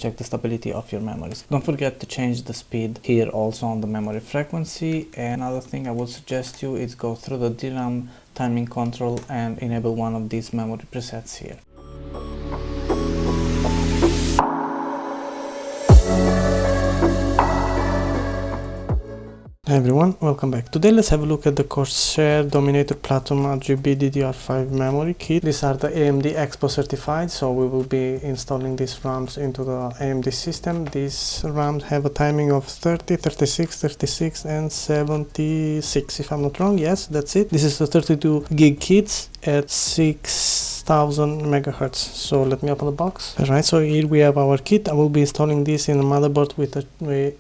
check the stability of your memories. Don't forget to change the speed here also on the memory frequency. And another thing I would suggest you is go through the DRAM timing control and enable one of these memory presets here. Hi everyone, welcome back. Today let's have a look at the Corsair Dominator Platinum RGB DDR5 memory kit. These are the AMD Expo certified, so we will be installing these RAMs into the AMD system. These RAMs have a timing of 30, 36, 36 and 76 if I'm not wrong. Yes, that's it. This is the 32 gig kits at 6000 megahertz. So let me open the box. Alright, so here we have our kit. I will be installing this in a motherboard with a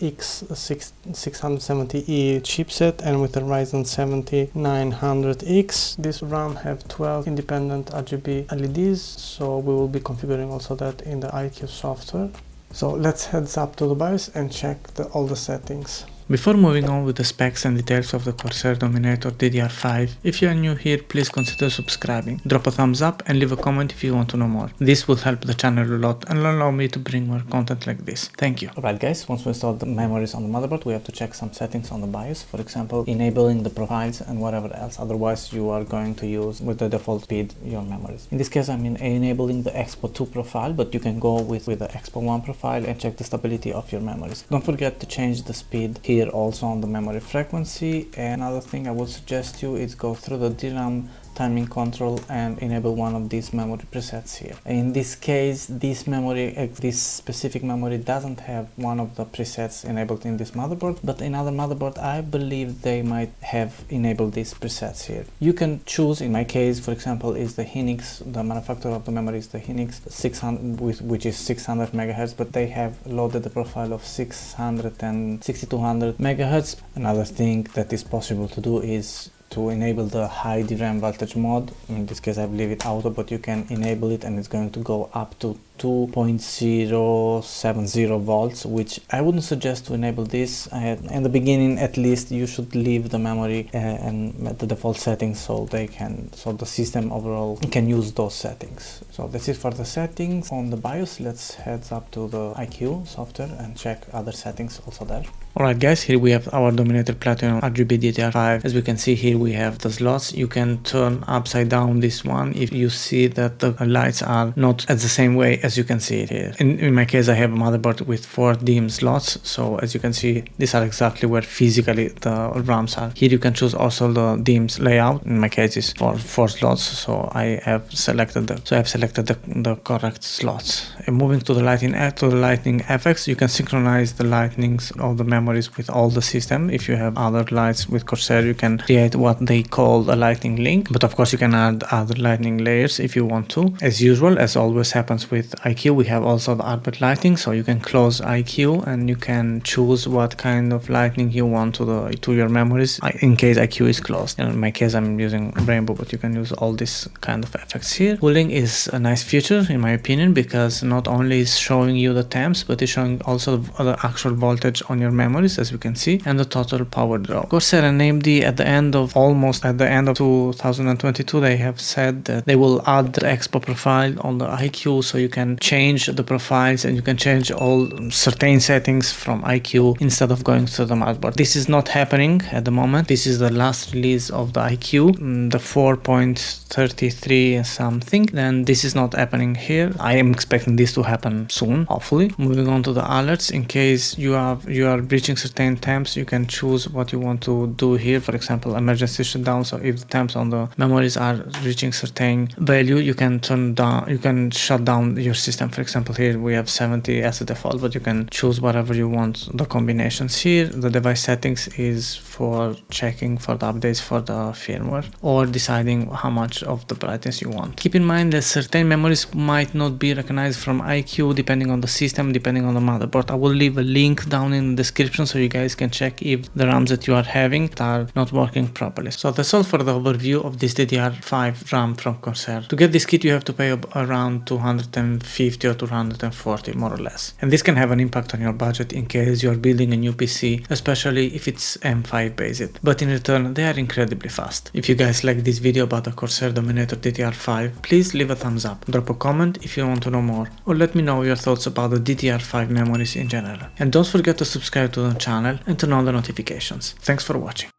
X670E chipset and with a Ryzen 7900X. This RAM have 12 independent RGB LEDs, so we will be configuring also that in the iCue software. So let's head up to the BIOS and check all the settings. Before moving on with the specs and details of the Corsair Dominator DDR5, if you are new here, please consider subscribing. Drop a thumbs up and leave a comment if you want to know more. This will help the channel a lot and allow me to bring more content like this. Thank you. Alright guys, once we install the memories on the motherboard, we have to check some settings on the BIOS. For example, enabling the profiles and whatever else. Otherwise, you are going to use with the default speed your memories. In this case, I'm enabling the Expo 2 profile, but you can go with the Expo 1 profile and check the stability of your memories. Don't forget to change the speed here also on the memory frequency. And another thing I would suggest you is go through the DRAM timing control and enable one of these memory presets here. In this case, this specific memory doesn't have one of the presets enabled in this motherboard, but in other motherboard I believe they might have enabled these presets here. You can choose, in my case for example, is the Hynix, the manufacturer of the memory is the Hynix 600, which is 600 megahertz, but they have loaded the profile of 600 and 6200 megahertz. Another thing that is possible to do is to enable the high DRAM voltage mode. In this case I believe it auto, but you can enable it and it's going to go up to 2.070 volts, which I wouldn't suggest to enable this. In the beginning at least you should leave the memory and the default settings so the system overall can use those settings. So that's it for the settings on the BIOS. Let's head up to the iCue software and check other settings also there. Alright guys, here we have our Dominator Platinum RGB DDR5. As we can see here we have the slots. You can turn upside down this one if you see that the lights are not at the same way as you can see it here. In my case I have a motherboard with 4 DIMM slots, so as you can see these are exactly where physically the RAMs are. Here you can choose also the DIMMs layout. In my case it's for 4 slots, so I have selected the correct slots. And moving to the lightning effects, you can synchronize the lightnings of the memories with all the system. If you have other lights with Corsair, you can create what they call a lightning link, but of course you can add other lightning layers if you want to. As usual, as always happens with iCue, we have also the arbit lighting, so you can close iCue and you can choose what kind of lighting you want to your memories in case iCue is closed. In my case I'm using rainbow, but you can use all this kind of effects here. Cooling is a nice feature in my opinion, because not only is showing you the temps, but it's showing also the actual voltage on your memories, as we can see, and the total power draw. Corsair and AMD almost at the end of 2022, they have said that they will add the Expo profile on the iCue, so you can change the profiles and you can change all certain settings from iCue instead of going to the motherboard. This is not happening at the moment. This is the last release of the iCue, the 4.33 something, and this is not happening here. I am expecting this to happen soon, hopefully. Moving on to the alerts, in case you are reaching certain temps, you can choose what you want to do here. For example, emergency shutdown. So if the temps on the memories are reaching certain value, you can shut down your system. For example, here we have 70 as a default, but you can choose whatever you want the combinations here. The device settings is for checking for the updates for the firmware or deciding how much of the brightness you want. Keep in mind that certain memories might not be recognized from iCue depending on the system, depending on the motherboard. I will leave a link down in the description so you guys can check if the RAMs that you are having are not working properly. So that's all for the overview of this DDR5 RAM from Corsair. To get this kit you have to pay around $250 250 or 240 more or less. And this can have an impact on your budget in case you are building a new PC, especially if it's M5 based, but in return they are incredibly fast. If you guys like this video about the Corsair Dominator DDR5, please leave a thumbs up, drop a comment if you want to know more, or let me know your thoughts about the DDR5 memories in general. And don't forget to subscribe to the channel and turn on the notifications. Thanks for watching.